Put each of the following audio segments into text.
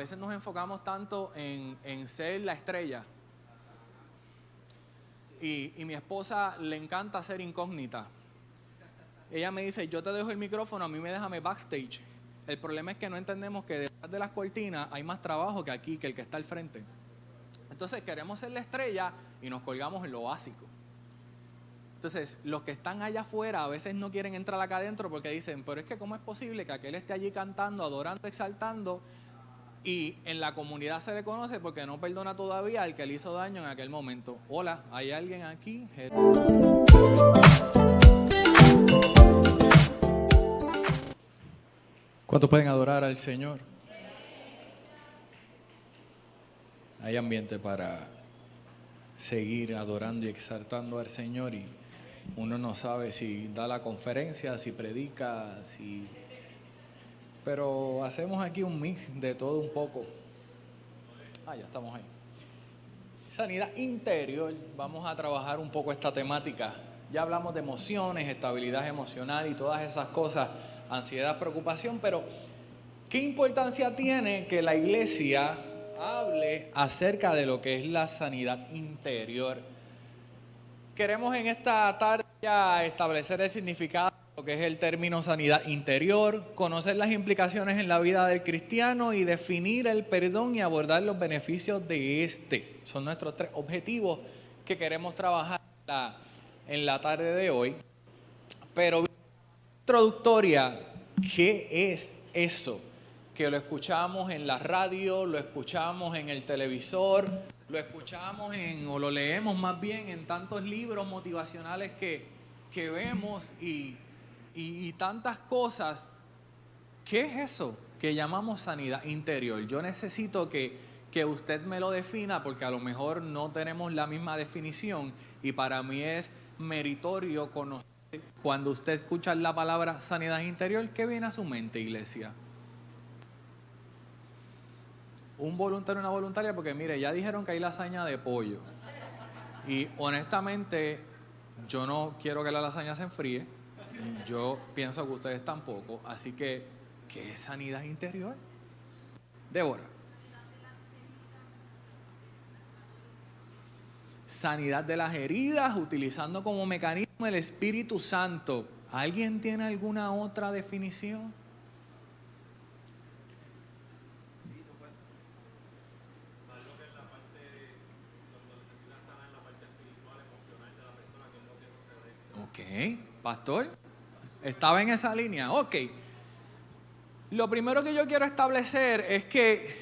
veces nos enfocamos tanto en ser la estrella. Y mi esposa le encanta ser incógnita. Ella me dice, yo te dejo el micrófono, a mí me déjame backstage. El problema es que no entendemos que detrás de las cortinas hay más trabajo que aquí, que el que está al frente. Entonces queremos ser la estrella y nos colgamos en lo básico. Entonces los que están allá afuera a veces no quieren entrar acá adentro porque dicen, pero es que ¿cómo es posible que aquel esté allí cantando, adorando, exaltando? Y en la comunidad se le conoce porque no perdona todavía al que le hizo daño en aquel momento. Hola, ¿hay alguien aquí? ¿Cuántos pueden adorar al Señor? Hay ambiente para seguir adorando y exaltando al Señor y uno no sabe si da la conferencia, si predica, pero hacemos aquí un mix de todo un poco. Ya estamos ahí. Sanidad interior, vamos a trabajar un poco esta temática. Ya hablamos de emociones, estabilidad emocional y todas esas cosas, ansiedad, preocupación, pero ¿qué importancia tiene que la iglesia hable acerca de lo que es la sanidad interior? Queremos en esta tarde ya establecer el significado de lo que es el término sanidad interior, conocer las implicaciones en la vida del cristiano y definir el perdón y abordar los beneficios de este. Son nuestros 3 objetivos que queremos trabajar en la tarde de hoy. Pero introductoria, ¿qué es eso? Que lo escuchamos en la radio, lo escuchamos en el televisor, lo escuchamos o lo leemos más bien en tantos libros motivacionales que vemos y tantas cosas. ¿Qué es eso que llamamos sanidad interior? Yo necesito que usted me lo defina porque a lo mejor no tenemos la misma definición y para mí es meritorio conocer. Cuando usted escucha la palabra sanidad interior, ¿qué viene a su mente, iglesia? Un voluntario, una voluntaria, porque mire, ya dijeron que hay lasaña de pollo. Y honestamente, yo no quiero que la lasaña se enfríe. Yo pienso que ustedes tampoco. Así que, ¿qué es sanidad interior? Débora. Sanidad de las heridas, utilizando como mecanismo el Espíritu Santo. ¿Alguien tiene alguna otra definición? Ok, pastor, ¿estaba en esa línea? Ok. Lo primero que yo quiero establecer es que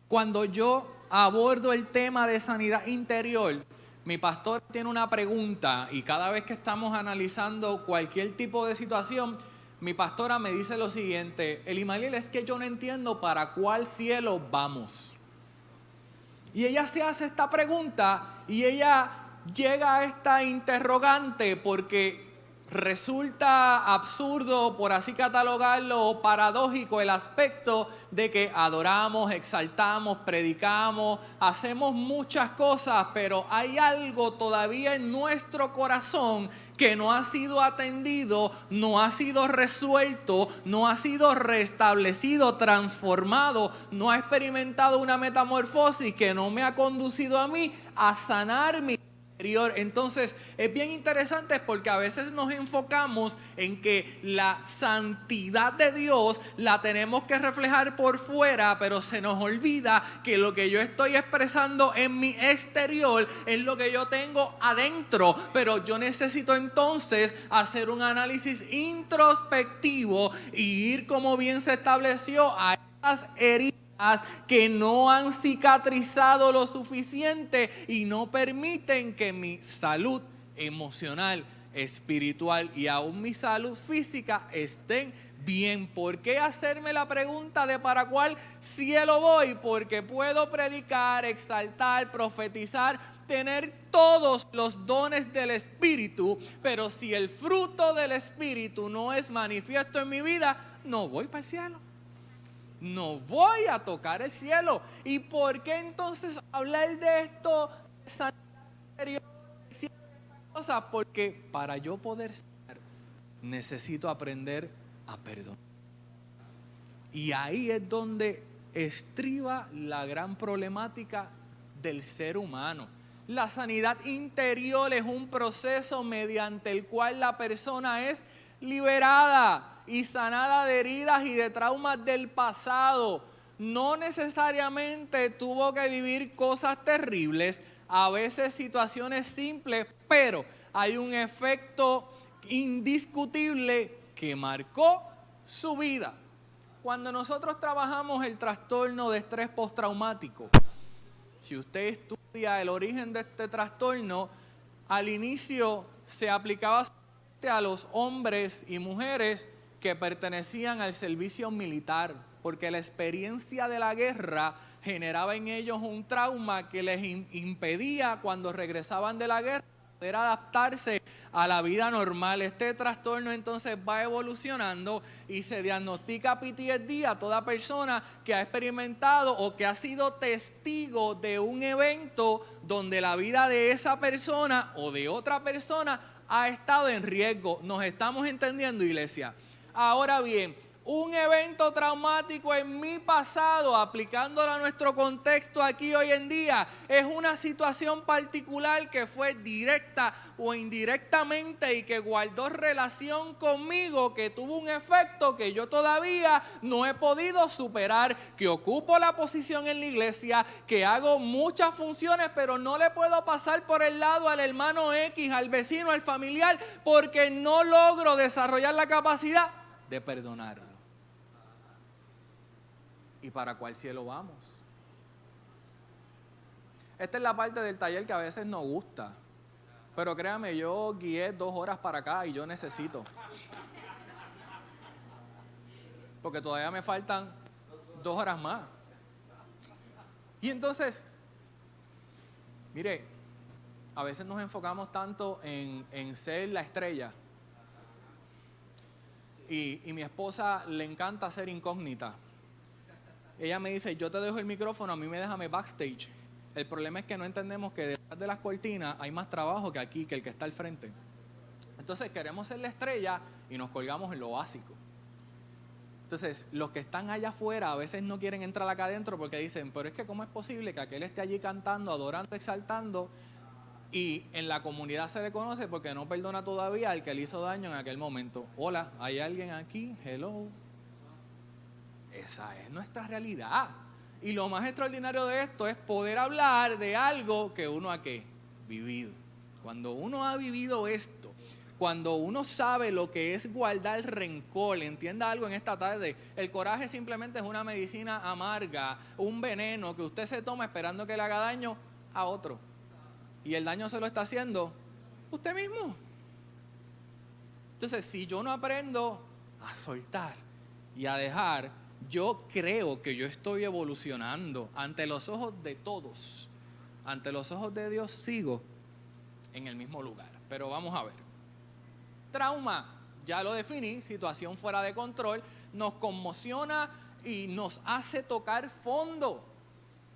cuando yo abordo el tema de sanidad interior, mi pastor tiene una pregunta y cada vez que estamos analizando cualquier tipo de situación, mi pastora me dice lo siguiente: Elimaliel, es que yo no entiendo para cuál cielo vamos. Y ella se hace esta pregunta y ella llega a esta interrogante porque resulta absurdo, por así catalogarlo, o paradójico el aspecto de que adoramos, exaltamos, predicamos, hacemos muchas cosas, pero hay algo todavía en nuestro corazón que no ha sido atendido, no ha sido resuelto, no ha sido restablecido, transformado, no ha experimentado una metamorfosis que no me ha conducido a mí a sanar mi interior. Entonces es bien interesante porque a veces nos enfocamos en que la santidad de Dios la tenemos que reflejar por fuera, pero se nos olvida que lo que yo estoy expresando en mi exterior es lo que yo tengo adentro. Pero yo necesito entonces hacer un análisis introspectivo y ir, como bien se estableció, a esas heridas que no han cicatrizado lo suficiente y no permiten que mi salud emocional, espiritual y aún mi salud física estén bien. ¿Por qué hacerme la pregunta de para cuál cielo voy? Porque puedo predicar, exaltar, profetizar, tener todos los dones del Espíritu, pero si el fruto del Espíritu no es manifiesto en mi vida, no voy para el cielo. No voy a tocar el cielo. ¿Y por qué entonces hablar de esto? Sanidad interior, cosas, porque para yo poder sanar necesito aprender a perdonar. Y ahí es donde estriba la gran problemática del ser humano. La sanidad interior es un proceso mediante el cual la persona es liberada y sanada de heridas y de traumas del pasado. No necesariamente tuvo que vivir cosas terribles, a veces situaciones simples, pero hay un efecto indiscutible que marcó su vida. Cuando nosotros trabajamos el trastorno de estrés postraumático, si usted estudia el origen de este trastorno, al inicio se aplicaba a los hombres y mujeres que pertenecían al servicio militar, porque la experiencia de la guerra generaba en ellos un trauma que les impedía cuando regresaban de la guerra poder adaptarse a la vida normal. Este trastorno entonces va evolucionando y se diagnostica PTSD a toda persona que ha experimentado o que ha sido testigo de un evento donde la vida de esa persona o de otra persona ha estado en riesgo. ¿Nos estamos entendiendo, iglesia? Ahora bien, un evento traumático en mi pasado, aplicándolo a nuestro contexto aquí hoy en día, es una situación particular que fue directa o indirectamente y que guardó relación conmigo, que tuvo un efecto que yo todavía no he podido superar, que ocupo la posición en la iglesia, que hago muchas funciones, pero no le puedo pasar por el lado al hermano X, al vecino, al familiar, porque no logro desarrollar la capacidad de perdonarlo. ¿Y para cuál cielo vamos? Esta es la parte del taller que a veces nos gusta. Pero créame, yo guié 2 horas para acá y yo necesito. Porque todavía me faltan 2 horas más. Y entonces, mire, a veces nos enfocamos tanto en ser la estrella. Y mi esposa le encanta ser incógnita. Ella me dice, yo te dejo el micrófono, a mí me déjame backstage. El problema es que no entendemos que detrás de las cortinas hay más trabajo que aquí, que el que está al frente. Entonces queremos ser la estrella y nos colgamos en lo básico. Entonces los que están allá afuera a veces no quieren entrar acá adentro porque dicen, pero es que ¿cómo es posible que aquel esté allí cantando, adorando, exaltando y en la comunidad se le conoce porque no perdona todavía al que le hizo daño en aquel momento? Hola, ¿hay alguien aquí? Hello. Esa es nuestra realidad. Y lo más extraordinario de esto es poder hablar de algo que uno ha vivido. Cuando uno ha vivido esto, cuando uno sabe lo que es guardar rencor, entienda algo en esta tarde, el coraje simplemente es una medicina amarga, un veneno que usted se toma esperando que le haga daño a otro. Y el daño se lo está haciendo usted mismo. Entonces, si yo no aprendo a soltar y a dejar, yo creo que yo estoy evolucionando ante los ojos de todos. Ante los ojos de Dios sigo en el mismo lugar. Pero vamos a ver. Trauma, ya lo definí, situación fuera de control, nos conmociona y nos hace tocar fondo.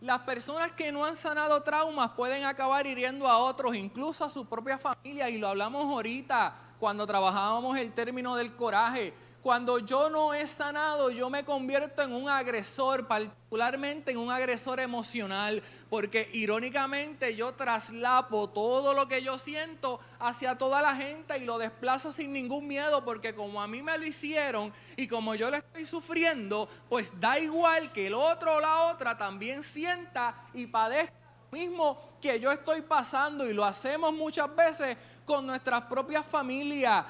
Las personas que no han sanado traumas pueden acabar hiriendo a otros, incluso a su propia familia, y lo hablamos ahorita cuando trabajábamos el término del coraje. Cuando yo no he sanado, yo me convierto en un agresor, particularmente en un agresor emocional, porque irónicamente yo traslapo todo lo que yo siento hacia toda la gente y lo desplazo sin ningún miedo, porque como a mí me lo hicieron y como yo lo estoy sufriendo, pues da igual que el otro o la otra también sienta y padezca lo mismo que yo estoy pasando, y lo hacemos muchas veces con nuestras propias familias.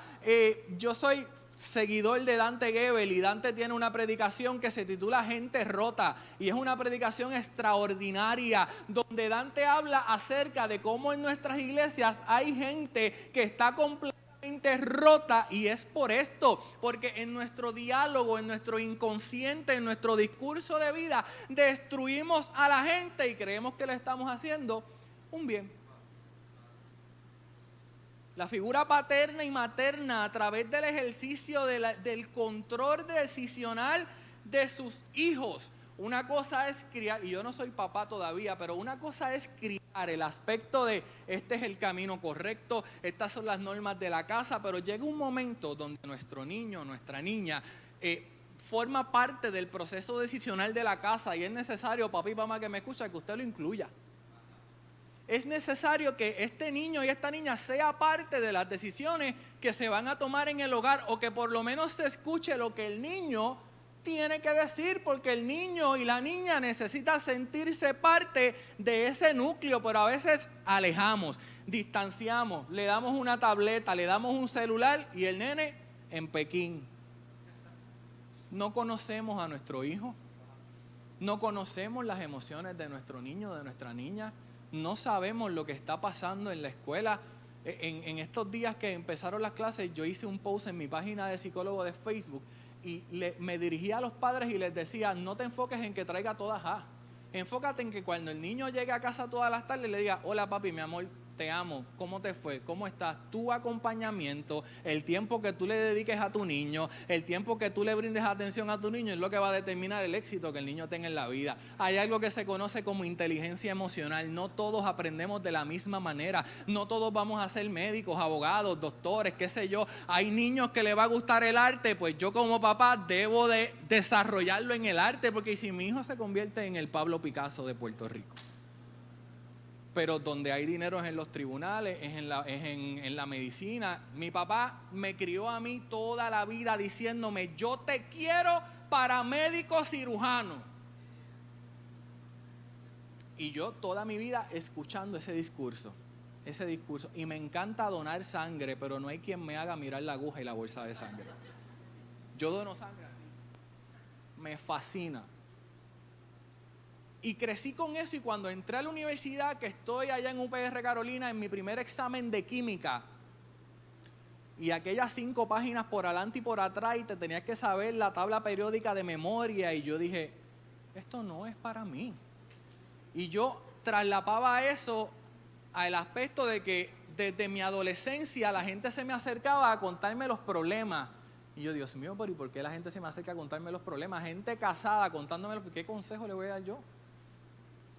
Yo soy seguidor de Dante Gebel y Dante tiene una predicación que se titula Gente Rota, y es una predicación extraordinaria donde Dante habla acerca de cómo en nuestras iglesias hay gente que está completamente rota, y es por esto, porque en nuestro diálogo, en nuestro inconsciente, en nuestro discurso de vida destruimos a la gente y creemos que le estamos haciendo un bien. La figura paterna y materna, a través del ejercicio del control decisional de sus hijos. Una cosa es criar, y yo no soy papá todavía, pero una cosa es criar, el aspecto de este es el camino correcto, estas son las normas de la casa, pero llega un momento donde nuestro niño, nuestra niña, forma parte del proceso decisional de la casa y es necesario, papá y mamá que me escuchan, que usted lo incluya. Es necesario que este niño y esta niña sea parte de las decisiones que se van a tomar en el hogar, o que por lo menos se escuche lo que el niño tiene que decir, porque el niño y la niña necesita sentirse parte de ese núcleo, pero a veces alejamos, distanciamos, le damos una tableta, le damos un celular y el nene en Pekín. No conocemos a nuestro hijo, no conocemos las emociones de nuestro niño, de nuestra niña. No sabemos lo que está pasando en la escuela. En estos días que empezaron las clases, yo hice un post en mi página de psicólogo de Facebook y me dirigía a los padres y les decía, no te enfoques en que traiga todas A. Enfócate en que cuando el niño llegue a casa todas las tardes le diga, hola papi, mi amor, te amo, ¿cómo te fue? ¿Cómo estás? Tu acompañamiento, el tiempo que tú le dediques a tu niño, el tiempo que tú le brindes atención a tu niño es lo que va a determinar el éxito que el niño tenga en la vida. Hay algo que se conoce como inteligencia emocional. No todos aprendemos de la misma manera. No todos vamos a ser médicos, abogados, doctores, qué sé yo. Hay niños que les va a gustar el arte, pues yo como papá debo de desarrollarlo en el arte, porque si mi hijo se convierte en el Pablo Picasso de Puerto Rico. Pero donde hay dinero es en los tribunales, es en la medicina. Mi papá me crió a mí toda la vida diciéndome, yo te quiero para médico cirujano. Y yo toda mi vida escuchando ese discurso. Y me encanta donar sangre, pero no hay quien me haga mirar la aguja y la bolsa de sangre. Yo dono sangre así. Me fascina. Y crecí con eso, y cuando entré a la universidad, que estoy allá en UPR Carolina, en mi primer examen de química, y aquellas 5 páginas por adelante y por atrás, y te tenías que saber la tabla periódica de memoria, y yo dije, esto no es para mí. Y yo traslapaba eso al aspecto de que desde mi adolescencia la gente se me acercaba a contarme los problemas. Y yo, Dios mío, pero ¿y por qué la gente se me acerca a contarme los problemas? Gente casada contándome, ¿qué consejo le voy a dar yo?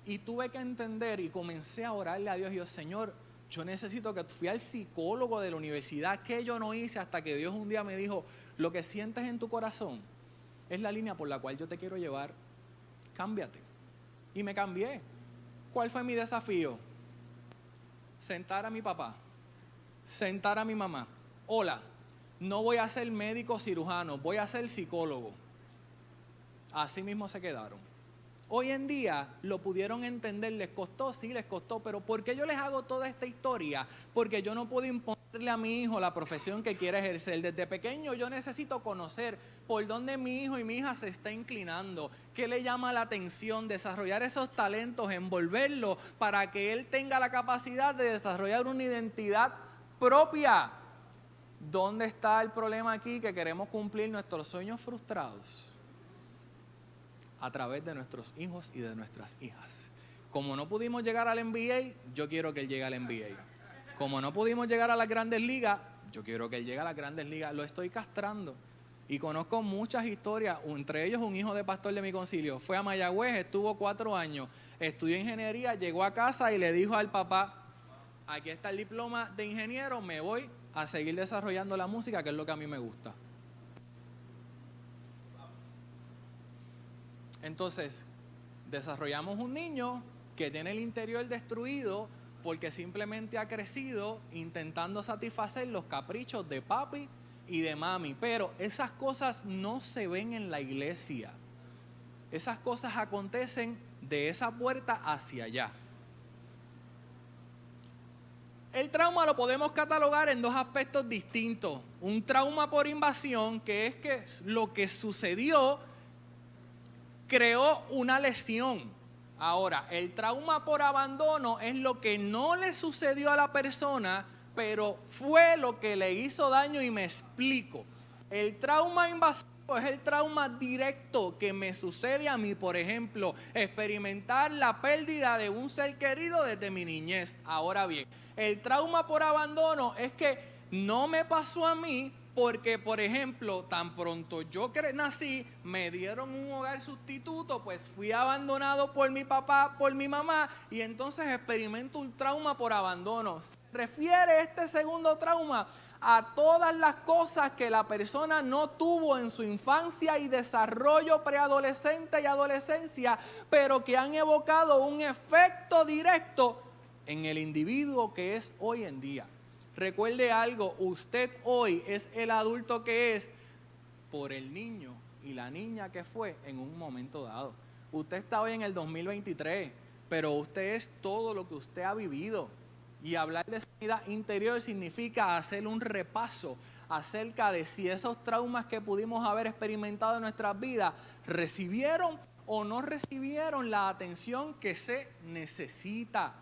Y tuve que entender y comencé a orarle a Dios. Y yo, Señor, yo necesito que fui al psicólogo de la universidad, que yo no hice, hasta que Dios un día me dijo, lo que sientes en tu corazón es la línea por la cual yo te quiero llevar, cámbiate. Y me cambié. ¿Cuál fue mi desafío? Sentar a mi papá, sentar a mi mamá. Hola, no voy a ser médico cirujano, voy a ser psicólogo. Así mismo se quedaron. Hoy en día lo pudieron entender, les costó, sí les costó, pero ¿por qué yo les hago toda esta historia? Porque yo no puedo imponerle a mi hijo la profesión que quiere ejercer. Desde pequeño yo necesito conocer por dónde mi hijo y mi hija se está inclinando, qué le llama la atención, desarrollar esos talentos, envolverlo para que él tenga la capacidad de desarrollar una identidad propia. ¿Dónde está el problema aquí? Que queremos cumplir nuestros sueños frustrados a través de nuestros hijos y de nuestras hijas. Como no pudimos llegar al NBA, yo quiero que él llegue al NBA. Como no pudimos llegar a las grandes ligas, yo quiero que él llegue a las grandes ligas. Lo estoy castrando. Y conozco muchas historias, entre ellos un hijo de pastor de mi concilio. Fue a Mayagüez, estuvo 4 años, estudió ingeniería, llegó a casa y le dijo al papá, aquí está el diploma de ingeniero, me voy a seguir desarrollando la música, que es lo que a mí me gusta. Entonces, desarrollamos un niño que tiene el interior destruido porque simplemente ha crecido intentando satisfacer los caprichos de papi y de mami. Pero esas cosas no se ven en la iglesia. Esas cosas acontecen de esa puerta hacia allá. El trauma lo podemos catalogar en 2 aspectos distintos. Un trauma por invasión, que es que lo que sucedió creó una lesión. Ahora, el trauma por abandono es lo que no le sucedió a la persona, pero fue lo que le hizo daño, y me explico. El trauma invasivo es el trauma directo que me sucede a mí, por ejemplo, experimentar la pérdida de un ser querido desde mi niñez. Ahora bien, el trauma por abandono es que no me pasó a mí, porque, por ejemplo, tan pronto yo nací, me dieron un hogar sustituto, pues fui abandonado por mi papá, por mi mamá, y entonces experimento un trauma por abandono. Se refiere este segundo trauma a todas las cosas que la persona no tuvo en su infancia y desarrollo preadolescente y adolescencia, pero que han evocado un efecto directo en el individuo que es hoy en día. Recuerde algo, usted hoy es el adulto que es por el niño y la niña que fue en un momento dado. Usted está hoy en el 2023, pero usted es todo lo que usted ha vivido. Y hablar de sanidad interior significa hacer un repaso acerca de si esos traumas que pudimos haber experimentado en nuestras vidas recibieron o no recibieron la atención que se necesita.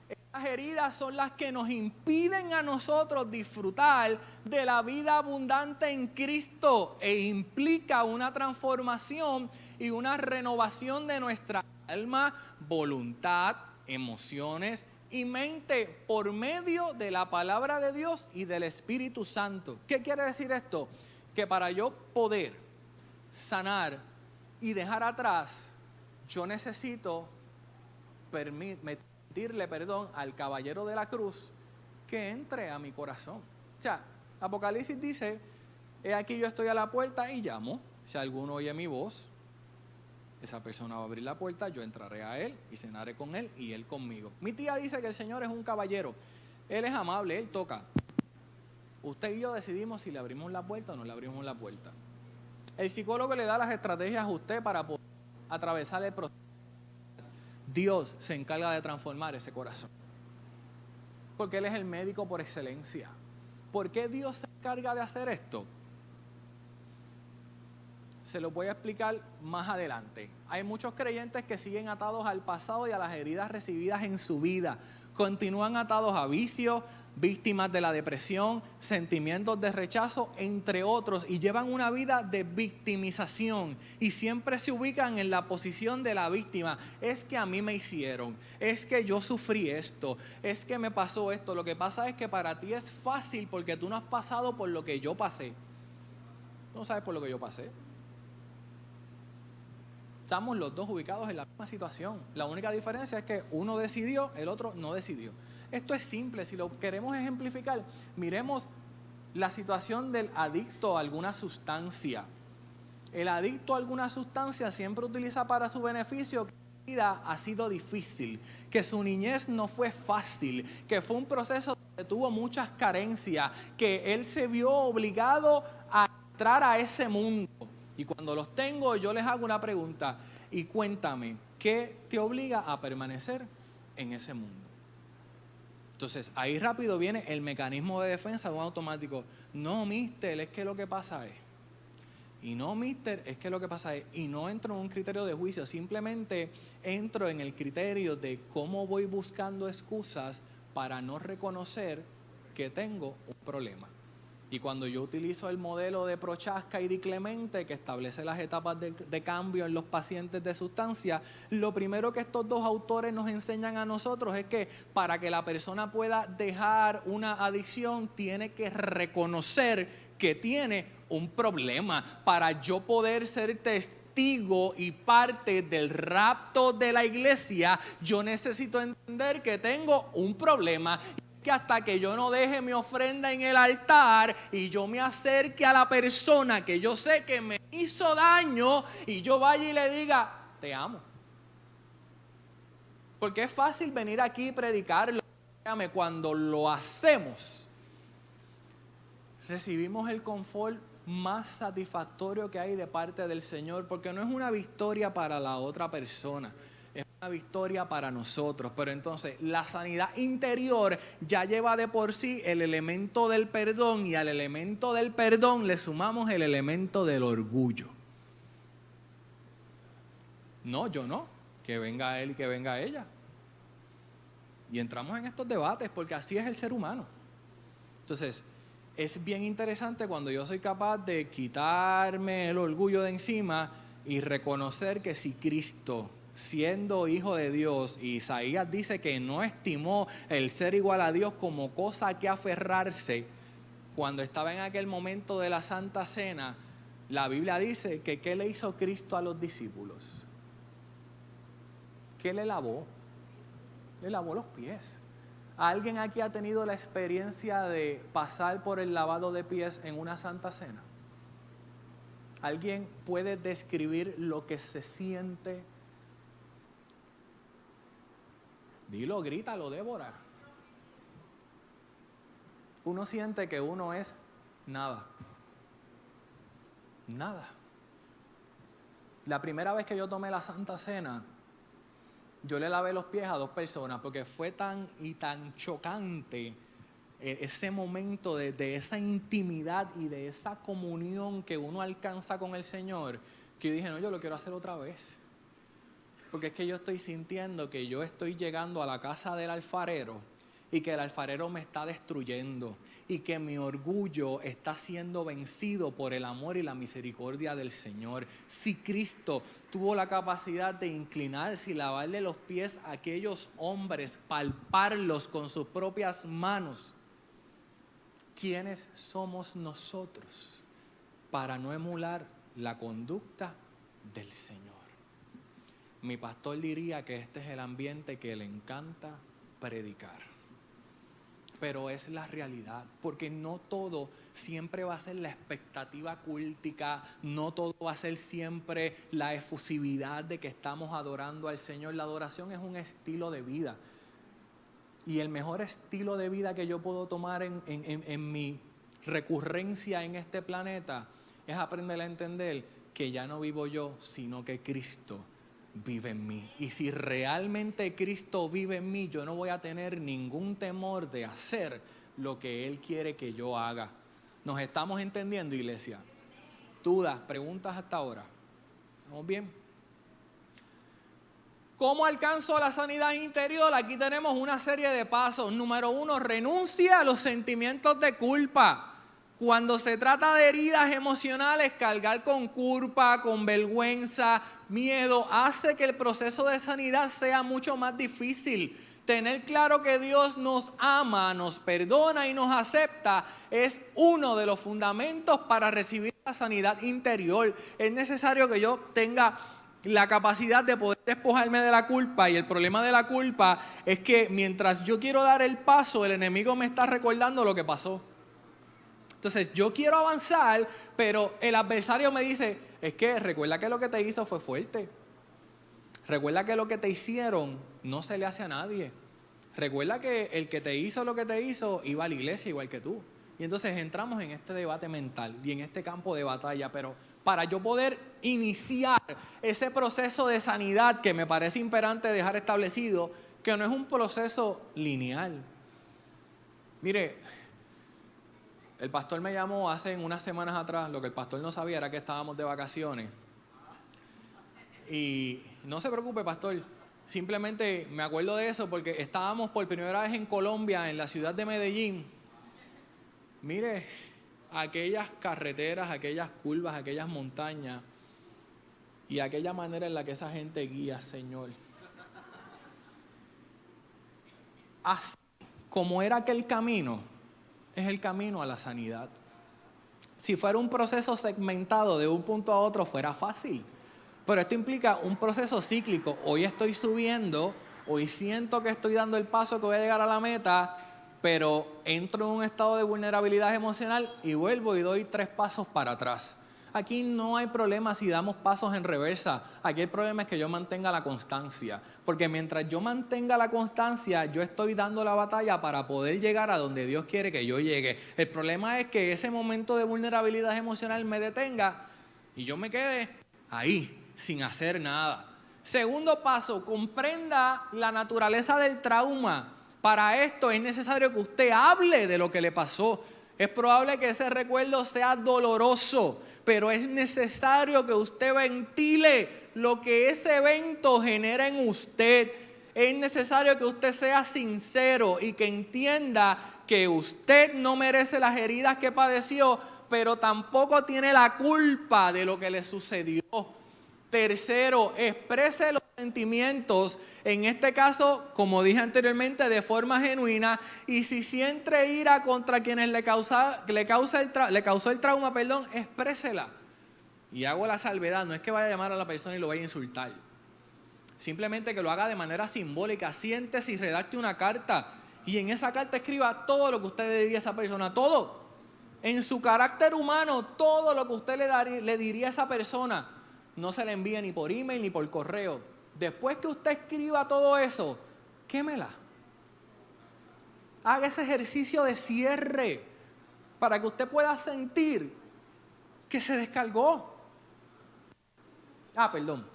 Estas heridas son las que nos impiden a nosotros disfrutar de la vida abundante en Cristo e implica una transformación y una renovación de nuestra alma, voluntad, emociones y mente por medio de la palabra de Dios y del Espíritu Santo. ¿Qué quiere decir esto? Que para yo poder sanar y dejar atrás, yo necesito permitirle al caballero de la cruz que entre a mi corazón. O sea, Apocalipsis dice, he aquí yo estoy a la puerta y llamo, si alguno oye mi voz, esa persona va a abrir la puerta, yo entraré a él y cenaré con él y él conmigo. Mi tía dice que el Señor es un caballero. Él es amable, Él toca. Usted y yo decidimos si le abrimos la puerta o no le abrimos la puerta. El psicólogo le da las estrategias a usted para poder atravesar el proceso. Dios se encarga de transformar ese corazón. Porque Él es el médico por excelencia. ¿Por qué Dios se encarga de hacer esto? Se lo voy a explicar más adelante. Hay muchos creyentes que siguen atados al pasado y a las heridas recibidas en su vida. Continúan atados a vicios, víctimas de la depresión, sentimientos de rechazo, entre otros, y llevan una vida de victimización y siempre se ubican en la posición de la víctima. Es que a mí me hicieron, es que yo sufrí esto, es que me pasó esto. Lo que pasa es que para ti es fácil porque tú no has pasado por lo que yo pasé. Tú no sabes por lo que yo pasé. Estamos los dos ubicados en la misma situación. La única diferencia es que uno decidió, el otro no decidió. Esto es simple, si lo queremos ejemplificar, miremos la situación del adicto a alguna sustancia. El adicto a alguna sustancia siempre utiliza para su beneficio que su vida ha sido difícil, que su niñez no fue fácil, que fue un proceso donde tuvo muchas carencias, que él se vio obligado a entrar a ese mundo. Y cuando los tengo, yo les hago una pregunta. Y cuéntame, ¿qué te obliga a permanecer en ese mundo? Entonces, ahí rápido viene el mecanismo de defensa de un automático. No, mister, es que lo que pasa es. Y no, mister, es que lo que pasa es. Y no entro en un criterio de juicio, simplemente entro en el criterio de cómo voy buscando excusas para no reconocer que tengo un problema. Y cuando yo utilizo el modelo de Prochaska y Di Clemente, que establece las etapas de cambio en los pacientes de sustancia, lo primero que estos dos autores nos enseñan a nosotros es que para que la persona pueda dejar una adicción, tiene que reconocer que tiene un problema. Para yo poder ser testigo y parte del rapto de la iglesia, yo necesito entender que tengo un problema. Que hasta que yo no deje mi ofrenda en el altar y yo me acerque a la persona que yo sé que me hizo daño y yo vaya y le diga, te amo. Porque es fácil venir aquí y predicarlo. Cuando lo hacemos, recibimos el confort más satisfactorio que hay de parte del Señor, porque no es una victoria para la otra persona, es una victoria para nosotros. Pero entonces la sanidad interior ya lleva de por sí el elemento del perdón, y al elemento del perdón le sumamos el elemento del orgullo. No, yo no, que venga él y que venga ella. Y entramos en estos debates porque así es el ser humano. Entonces, es bien interesante cuando yo soy capaz de quitarme el orgullo de encima y reconocer que si Cristo, siendo hijo de Dios, y Isaías dice que no estimó el ser igual a Dios como cosa que aferrarse, cuando estaba en aquel momento de la Santa Cena, la Biblia dice que ¿qué le hizo Cristo a los discípulos? ¿Qué le lavó? Le lavó los pies. ¿Alguien aquí ha tenido la experiencia de pasar por el lavado de pies en una santa cena? ¿Alguien puede describir lo que se siente? Dilo, grítalo, Débora. Uno siente que uno es nada. Nada. La primera vez que yo tomé la Santa Cena, yo le lavé los pies a 2 personas porque fue tan chocante ese momento de esa intimidad y de esa comunión que uno alcanza con el Señor, que yo dije, no, yo lo quiero hacer otra vez. Porque es que yo estoy sintiendo que yo estoy llegando a la casa del alfarero y que el alfarero me está destruyendo y que mi orgullo está siendo vencido por el amor y la misericordia del Señor. Si Cristo tuvo la capacidad de inclinarse y lavarle los pies a aquellos hombres, palparlos con sus propias manos, ¿quiénes somos nosotros para no emular la conducta del Señor? Mi pastor diría que este es el ambiente que le encanta predicar. Pero es la realidad, porque no todo siempre va a ser la expectativa cultica, no todo va a ser siempre la efusividad de que estamos adorando al Señor. La adoración es un estilo de vida. Y el mejor estilo de vida que yo puedo tomar en mi recurrencia en este planeta es aprender a entender que ya no vivo yo, sino que Cristo vive en mí. Y si realmente Cristo vive en mí, yo no voy a tener ningún temor de hacer lo que Él quiere que yo haga. ¿Nos estamos entendiendo, iglesia? Dudas, preguntas hasta ahora. ¿Estamos bien? ¿Cómo alcanzo la sanidad interior? Aquí tenemos una serie de pasos. Número 1, renuncia a los sentimientos de culpa. Cuando se trata de heridas emocionales, cargar con culpa, con vergüenza, miedo, hace que el proceso de sanidad sea mucho más difícil. Tener claro que Dios nos ama, nos perdona y nos acepta es uno de los fundamentos para recibir la sanidad interior. Es necesario que yo tenga la capacidad de poder despojarme de la culpa, y el problema de la culpa es que mientras yo quiero dar el paso, el enemigo me está recordando lo que pasó. Entonces yo quiero avanzar, pero el adversario me dice, es que recuerda que lo que te hizo fue fuerte. Recuerda que lo que te hicieron no se le hace a nadie. Recuerda que el que te hizo lo que te hizo iba a la iglesia igual que tú. Y entonces entramos en este debate mental y en este campo de batalla, pero para yo poder iniciar ese proceso de sanidad que me parece imperante dejar establecido, que no es un proceso lineal. Mire, el pastor me llamó hace unas semanas atrás. Lo que el pastor no sabía era que estábamos de vacaciones. Y no se preocupe, pastor. Simplemente me acuerdo de eso porque estábamos por primera vez en Colombia, en la ciudad de Medellín. Mire, aquellas carreteras, aquellas curvas, aquellas montañas y aquella manera en la que esa gente guía, Señor. Así como era aquel camino, es el camino a la sanidad. Si fuera un proceso segmentado de un punto a otro, fuera fácil. Pero esto implica un proceso cíclico. Hoy estoy subiendo, hoy siento que estoy dando el paso que voy a llegar a la meta, pero entro en un estado de vulnerabilidad emocional y vuelvo y doy 3 pasos para atrás. Aquí no hay problema si damos pasos en reversa. Aquí el problema es que yo mantenga la constancia. Porque mientras yo mantenga la constancia, yo estoy dando la batalla para poder llegar a donde Dios quiere que yo llegue. El problema es que ese momento de vulnerabilidad emocional me detenga y yo me quede ahí, sin hacer nada. Segundo paso, comprenda la naturaleza del trauma. Para esto es necesario que usted hable de lo que le pasó. Es probable que ese recuerdo sea doloroso, pero es necesario que usted ventile lo que ese evento genera en usted. Es necesario que usted sea sincero y que entienda que usted no merece las heridas que padeció, pero tampoco tiene la culpa de lo que le sucedió. Tercero, exprese los sentimientos, en este caso, como dije anteriormente, de forma genuina, y si siente ira contra quienes le causó el trauma, exprésela. Y hago la salvedad, no es que vaya a llamar a la persona y lo vaya a insultar. Simplemente que lo haga de manera simbólica. Siéntese y redacte una carta Y en esa carta escriba todo lo que usted le diría a esa persona, todo. En su carácter humano, todo lo que usted le diría a esa persona, no se le envíe ni por email ni por correo. Después que usted escriba todo eso, quémela. Haga ese ejercicio de cierre para que usted pueda sentir que se descargó. Perdón.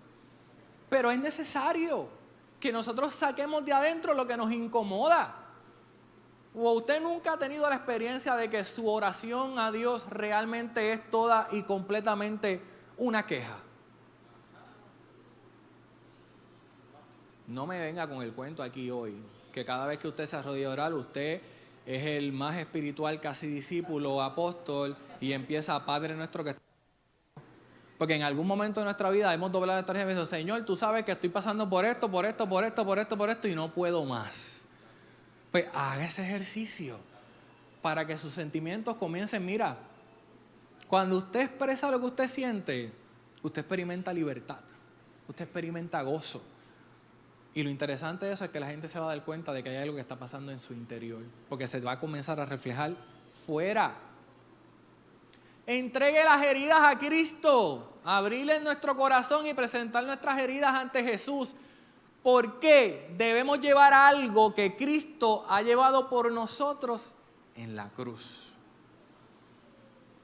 Pero es necesario que nosotros saquemos de adentro lo que nos incomoda. ¿O usted nunca ha tenido la experiencia de que su oración a Dios realmente es toda y completamente una queja? No me venga con el cuento aquí hoy, que cada vez que usted se arrodilla a orar, usted es el más espiritual, casi discípulo, apóstol, y empieza, Padre nuestro que está. Porque en algún momento de nuestra vida hemos doblado la tarjeta y dicho, Señor, tú sabes que estoy pasando por esto, y no puedo más. Pues haga ese ejercicio para que sus sentimientos comiencen. Mira, cuando usted expresa lo que usted siente, usted experimenta libertad, usted experimenta gozo. Y lo interesante de eso es que la gente se va a dar cuenta de que hay algo que está pasando en su interior, porque se va a comenzar a reflejar fuera. Entregue las heridas a Cristo, abrirle nuestro corazón y presentar nuestras heridas ante Jesús. ¿Por qué debemos llevar algo que Cristo ha llevado por nosotros en la cruz?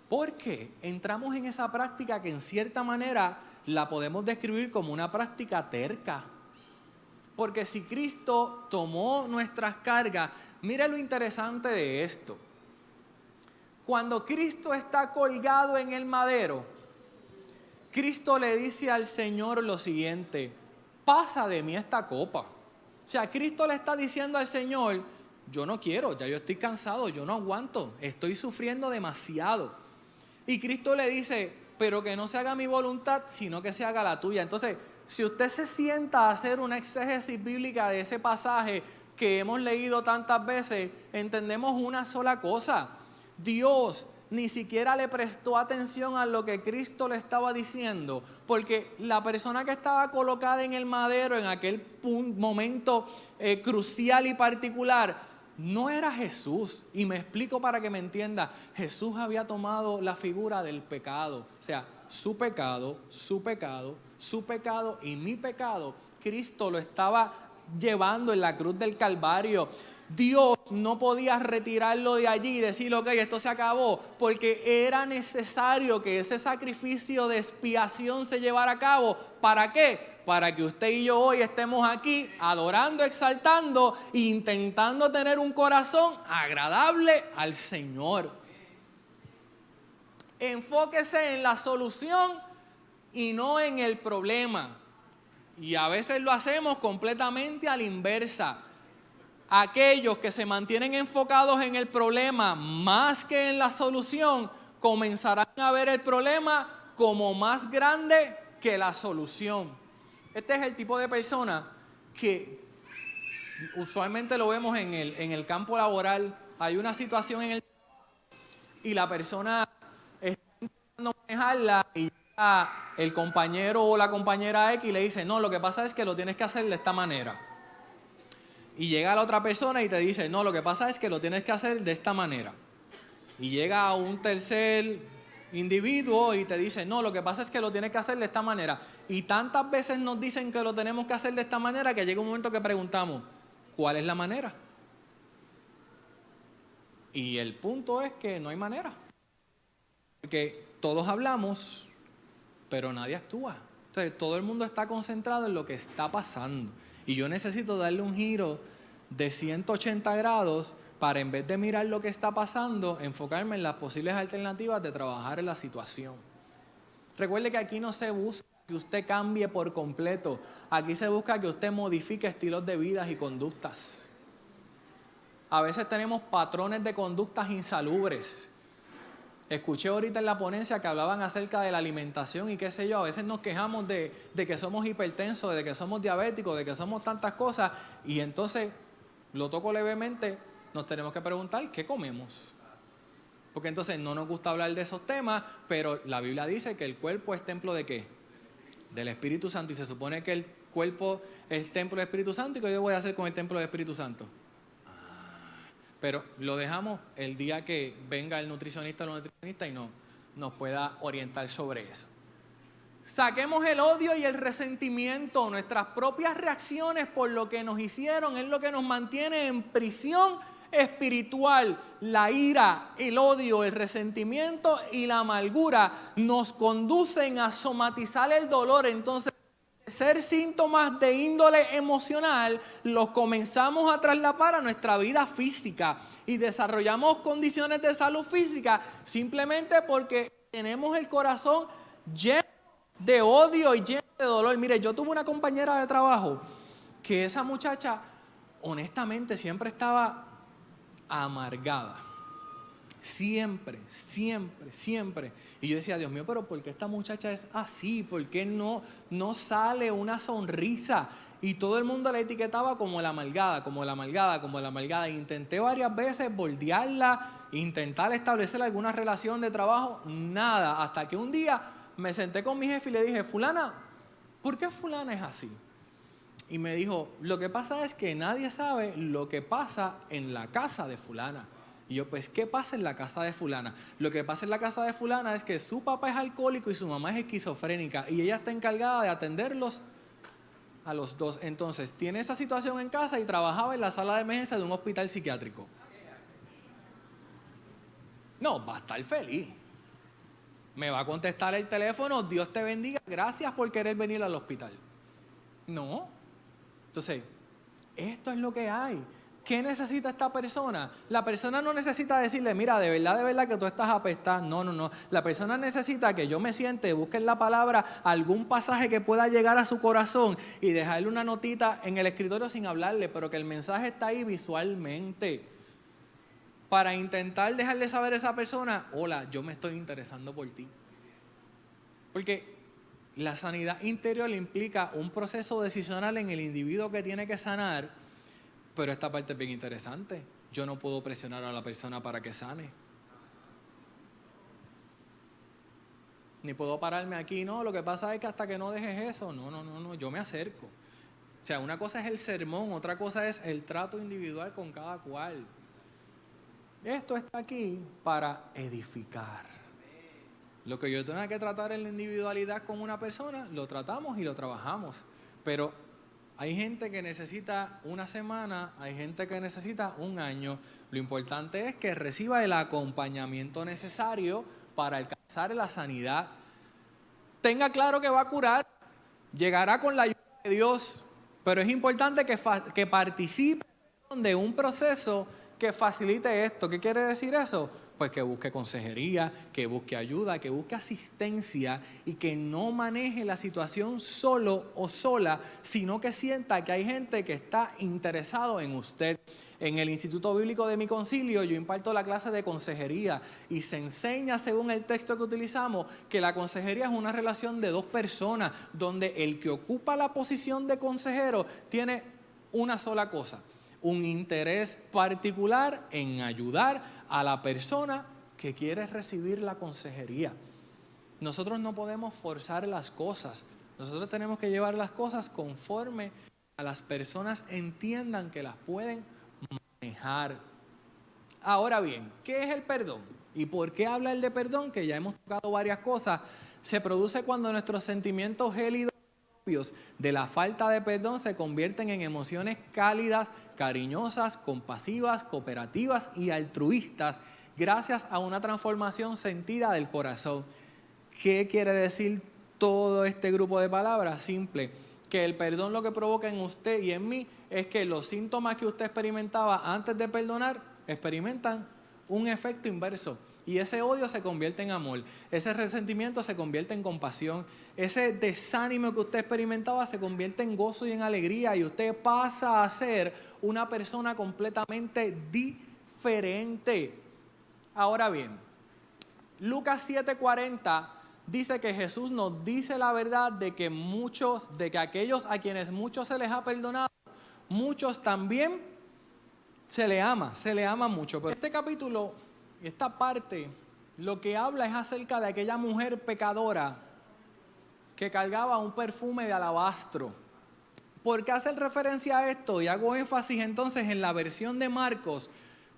Porque entramos en esa práctica que en cierta manera la podemos describir como una práctica terca. Porque si Cristo tomó nuestras cargas, mire lo interesante de esto. Cuando Cristo está colgado en el madero, Cristo le dice al Señor lo siguiente: pasa de mí esta copa. O sea, Cristo le está diciendo al Señor, yo no quiero, ya yo estoy cansado, yo no aguanto, estoy sufriendo demasiado. Y Cristo le dice, pero que no se haga mi voluntad, sino que se haga la tuya. Entonces, si usted se sienta a hacer una exégesis bíblica de ese pasaje que hemos leído tantas veces, entendemos una sola cosa: Dios ni siquiera le prestó atención a lo que Cristo le estaba diciendo, porque la persona que estaba colocada en el madero en aquel momento crucial y particular no era Jesús. Y me explico para que me entienda. Jesús había tomado la figura del pecado, o sea, su pecado y mi pecado, Cristo lo estaba llevando en la cruz del Calvario. Dios no podía retirarlo de allí y decir, ok, esto se acabó, porque era necesario que ese sacrificio de expiación se llevara a cabo. ¿Para qué? Para que usted y yo hoy estemos aquí adorando, exaltando e intentando tener un corazón agradable al Señor. Enfóquese en la solución y no en el problema. Y a veces lo hacemos completamente a la inversa. Aquellos que se mantienen enfocados en el problema más que en la solución, comenzarán a ver el problema como más grande que la solución. Este es el tipo de persona que usualmente lo vemos en el campo laboral. Hay una situación en y la persona está intentando manejarla y el compañero o la compañera X le dice, no, lo que pasa es que lo tienes que hacer de esta manera. Y llega la otra persona y te dice, no, lo que pasa es que lo tienes que hacer de esta manera. Y llega un tercer individuo y te dice, no, lo que pasa es que lo tienes que hacer de esta manera. Y tantas veces nos dicen que lo tenemos que hacer de esta manera que llega un momento que preguntamos, ¿cuál es la manera? Y el punto es que no hay manera. Porque todos hablamos, pero nadie actúa. Entonces todo el mundo está concentrado en lo que está pasando. Y yo necesito darle un giro de 180 grados para, en vez de mirar lo que está pasando, enfocarme en las posibles alternativas de trabajar en la situación. Recuerde que aquí no se busca que usted cambie por completo. Aquí se busca que usted modifique estilos de vida y conductas. A veces tenemos patrones de conductas insalubres. Escuché ahorita en la ponencia que hablaban acerca de la alimentación y qué sé yo. A veces nos quejamos de que somos hipertensos, de que somos diabéticos, de que somos tantas cosas. Y entonces, lo toco levemente, nos tenemos que preguntar, ¿qué comemos? Porque entonces no nos gusta hablar de esos temas, pero la Biblia dice que el cuerpo es templo ¿de qué? Del Espíritu Santo. Y se supone que el cuerpo es templo del Espíritu Santo. ¿Y qué yo voy a hacer con el templo del Espíritu Santo? Pero lo dejamos el día que venga el nutricionista o la nutricionista y nos pueda orientar sobre eso. Saquemos el odio y el resentimiento, nuestras propias reacciones por lo que nos hicieron, es lo que nos mantiene en prisión espiritual. La ira, el odio, el resentimiento y la amargura nos conducen a somatizar el dolor. Entonces, ser síntomas de índole emocional los comenzamos a trasladar a nuestra vida física y desarrollamos condiciones de salud física simplemente porque tenemos el corazón lleno de odio y lleno de dolor. Mire, yo tuve una compañera de trabajo que esa muchacha honestamente siempre estaba amargada. Siempre. Y yo decía, Dios mío, pero ¿por qué esta muchacha es así? ¿Por qué no sale una sonrisa? Y todo el mundo la etiquetaba como la amargada. Intenté varias veces bordearla, intentar establecer alguna relación de trabajo, nada. Hasta que un día me senté con mi jefe y le dije, fulana, ¿por qué fulana es así? Y me dijo, lo que pasa es que nadie sabe lo que pasa en la casa de fulana. Y yo, pues, ¿qué pasa en la casa de fulana? Lo que pasa en la casa de fulana es que su papá es alcohólico y su mamá es esquizofrénica y ella está encargada de atenderlos a los dos. Entonces, tiene esa situación en casa y trabajaba en la sala de emergencia de un hospital psiquiátrico. No, va a estar feliz. Me va a contestar el teléfono, Dios te bendiga, gracias por querer venir al hospital. No. Entonces, esto es lo que hay. ¿Qué necesita esta persona? La persona no necesita decirle, mira, de verdad que tú estás apestando. No. La persona necesita que yo me siente, busque en la palabra algún pasaje que pueda llegar a su corazón y dejarle una notita en el escritorio sin hablarle, pero que el mensaje está ahí visualmente. Para intentar dejarle saber a esa persona, hola, yo me estoy interesando por ti. Porque la sanidad interior implica un proceso decisional en el individuo que tiene que sanar, pero esta parte es bien interesante. Yo no puedo presionar a la persona para que sane. Ni puedo pararme aquí, no, lo que pasa es que hasta que no dejes eso, no, yo me acerco. O sea, una cosa es el sermón, otra cosa es el trato individual con cada cual. Esto está aquí para edificar. Lo que yo tenga que tratar en la individualidad con una persona, lo tratamos y lo trabajamos. Pero hay gente que necesita una semana, hay gente que necesita un año. Lo importante es que reciba el acompañamiento necesario para alcanzar la sanidad. Tenga claro que va a curar, llegará con la ayuda de Dios, pero es importante que participe de un proceso que facilite esto. ¿Qué quiere decir eso? Pues que busque consejería, que busque ayuda, que busque asistencia y que no maneje la situación solo o sola, sino que sienta que hay gente que está interesado en usted. En el Instituto Bíblico de Mi Concilio yo imparto la clase de consejería y se enseña, según el texto que utilizamos, que la consejería es una relación de dos personas, donde el que ocupa la posición de consejero tiene una sola cosa: un interés particular en ayudar a la persona que quiere recibir la consejería. Nosotros no podemos forzar las cosas. Nosotros tenemos que llevar las cosas conforme a las personas entiendan que las pueden manejar. Ahora bien, ¿qué es el perdón? ¿Y por qué habla el de perdón? Que ya hemos tocado varias cosas. Se produce cuando nuestros sentimientos gélidos de la falta de perdón se convierten en emociones cálidas, cariñosas, compasivas, cooperativas y altruistas gracias a una transformación sentida del corazón. ¿Qué quiere decir todo este grupo de palabras? Simple, que el perdón lo que provoca en usted y en mí es que los síntomas que usted experimentaba antes de perdonar experimentan un efecto inverso. Y ese odio se convierte en amor, ese resentimiento se convierte en compasión, ese desánimo que usted experimentaba se convierte en gozo y en alegría y usted pasa a ser una persona completamente diferente. Ahora bien, Lucas 7:40 dice que Jesús nos dice la verdad de que aquellos a quienes mucho se les ha perdonado, muchos también se le ama mucho. Pero este capítulo, esta parte, lo que habla es acerca de aquella mujer pecadora que cargaba un perfume de alabastro. ¿Por qué hacer referencia a esto? Y hago énfasis entonces en la versión de Marcos,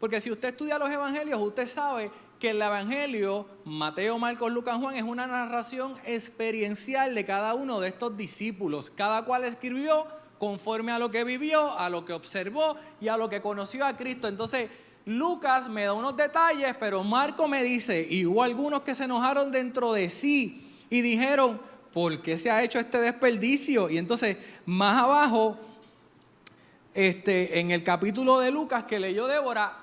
Porque si usted estudia los evangelios, usted sabe que el evangelio, Mateo, Marcos, Lucas, Juan, es una narración experiencial de cada uno de estos discípulos. Cada cual escribió conforme a lo que vivió, a lo que observó y a lo que conoció a Cristo. Entonces, Lucas me da unos detalles, pero Marco me dice, y hubo algunos que se enojaron dentro de sí y dijeron, ¿por qué se ha hecho este desperdicio? Y entonces, más abajo, en el capítulo de Lucas que leyó Débora,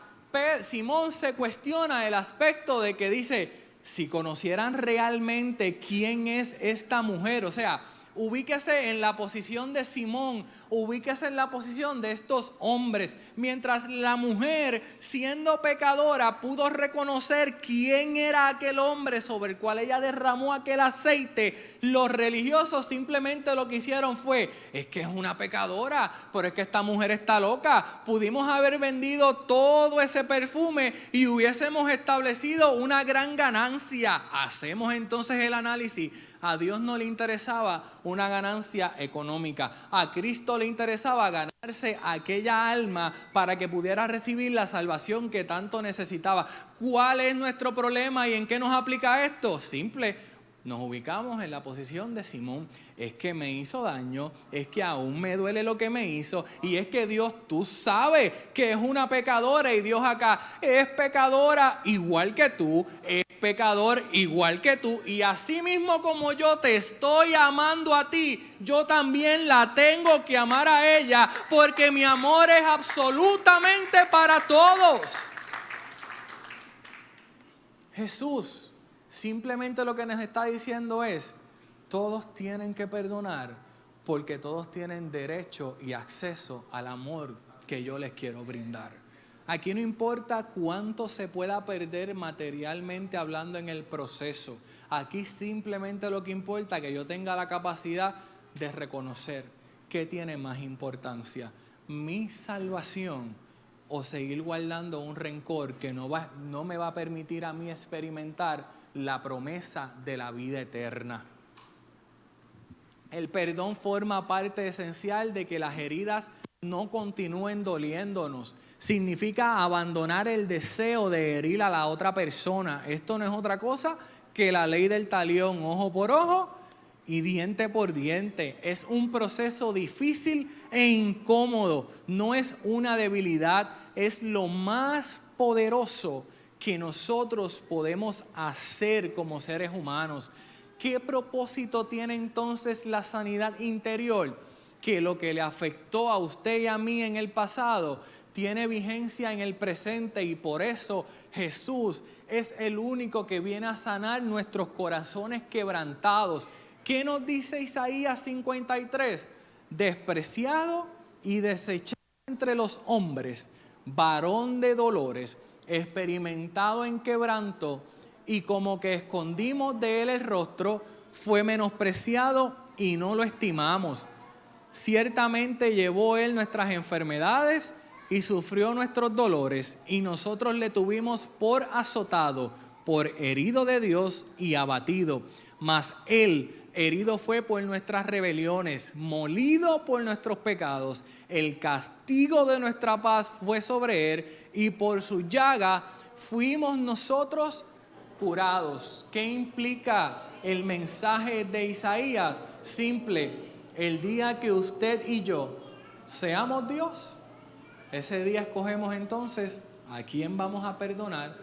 Simón se cuestiona el aspecto de que dice, si conocieran realmente quién es esta mujer, o sea, ubíquese en la posición de Simón, ubíquese en la posición de estos hombres. Mientras la mujer, siendo pecadora, pudo reconocer quién era aquel hombre sobre el cual ella derramó aquel aceite, los religiosos simplemente lo que hicieron fue, es que es una pecadora, pero es que esta mujer está loca. Pudimos haber vendido todo ese perfume y hubiésemos establecido una gran ganancia. Hacemos entonces el análisis. A Dios no le interesaba una ganancia económica. A Cristo le interesaba ganarse aquella alma para que pudiera recibir la salvación que tanto necesitaba. ¿Cuál es nuestro problema y en qué nos aplica esto? Simple. Nos ubicamos en la posición de Simón. Es que me hizo daño, es que aún me duele lo que me hizo, y es que Dios, tú sabes que es una pecadora, y Dios acá es pecadora igual que tú, es pecador igual que tú, y así mismo como yo te estoy amando a ti, yo también la tengo que amar a ella, porque mi amor es absolutamente para todos. Jesús simplemente lo que nos está diciendo es, todos tienen que perdonar porque todos tienen derecho y acceso al amor que yo les quiero brindar. Aquí no importa cuánto se pueda perder materialmente hablando en el proceso. Aquí simplemente lo que importa es que yo tenga la capacidad de reconocer qué tiene más importancia, mi salvación o seguir guardando un rencor que no me va a permitir a mí experimentar la promesa de la vida eterna. El perdón forma parte esencial de que las heridas no continúen doliéndonos. Significa abandonar el deseo de herir a la otra persona. Esto no es otra cosa que la ley del talión, ojo por ojo y diente por diente. Es un proceso difícil e incómodo. No es una debilidad, es lo más poderoso que nosotros podemos hacer como seres humanos. ¿Qué propósito tiene entonces la sanidad interior? Que lo que le afectó a usted y a mí en el pasado tiene vigencia en el presente, y por eso Jesús es el único que viene a sanar nuestros corazones quebrantados. ¿Qué nos dice Isaías 53? Despreciado y desechado entre los hombres, varón de dolores, experimentado en quebranto, y como que escondimos de él el rostro, fue menospreciado y no lo estimamos. Ciertamente llevó él nuestras enfermedades y sufrió nuestros dolores, y nosotros le tuvimos por azotado, por herido de Dios y abatido. Mas él herido fue por nuestras rebeliones, molido por nuestros pecados. El castigo de nuestra paz fue sobre él, y por su llaga fuimos nosotros curados. ¿Qué implica el mensaje de Isaías? Simple: el día que usted y yo seamos Dios, ese día escogemos entonces a quién vamos a perdonar,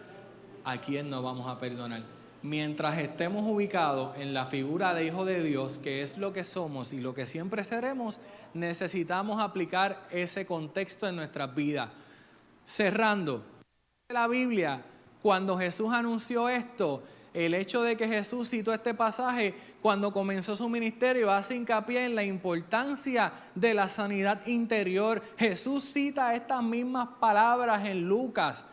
a quién no vamos a perdonar. Mientras estemos ubicados en la figura de hijo de Dios, que es lo que somos y lo que siempre seremos, necesitamos aplicar ese contexto en nuestras vidas. Cerrando, la Biblia, cuando Jesús anunció esto, el hecho de que Jesús citó este pasaje cuando comenzó su ministerio hace hincapié en la importancia de la sanidad interior. Jesús cita estas mismas palabras en Lucas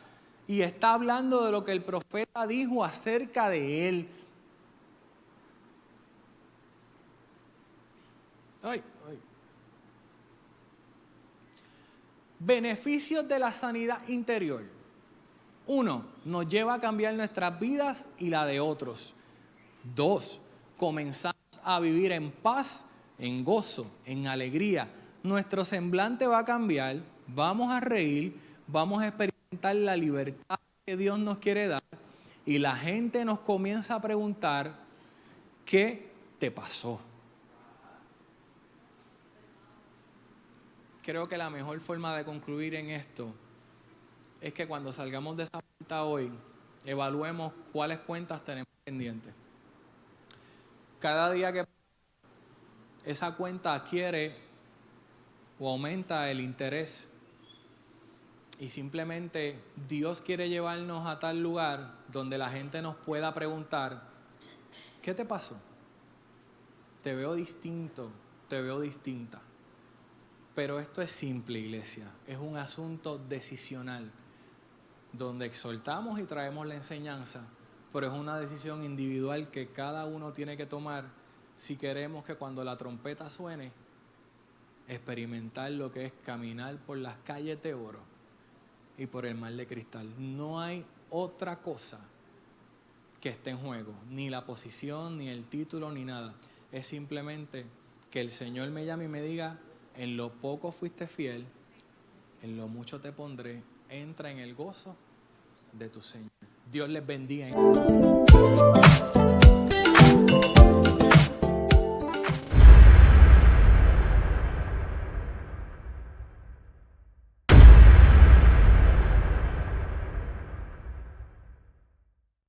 y está hablando de lo que el profeta dijo acerca de él. Beneficios de la sanidad interior. 1, nos lleva a cambiar nuestras vidas y la de otros. 2, comenzamos a vivir en paz, en gozo, en alegría. Nuestro semblante va a cambiar, vamos a reír, vamos a experimentar experimentar la libertad que Dios nos quiere dar y la gente nos comienza a preguntar, ¿qué te pasó? Creo que la mejor forma de concluir en esto es que cuando salgamos de esa puerta hoy, evaluemos cuáles cuentas tenemos pendientes. Cada día que esa cuenta adquiere o aumenta el interés y simplemente Dios quiere llevarnos a tal lugar donde la gente nos pueda preguntar, ¿qué te pasó? Te veo distinto, te veo distinta. Pero esto es simple, iglesia, es un asunto decisional, donde exhortamos y traemos la enseñanza, pero es una decisión individual que cada uno tiene que tomar si queremos que cuando la trompeta suene, experimentar lo que es caminar por las calles de oro y por el mar de cristal. No hay otra cosa que esté en juego, ni la posición, ni el título, ni nada. Es simplemente que el Señor me llame y me diga, en lo poco fuiste fiel, en lo mucho te pondré, entra en el gozo de tu Señor. Dios les bendiga.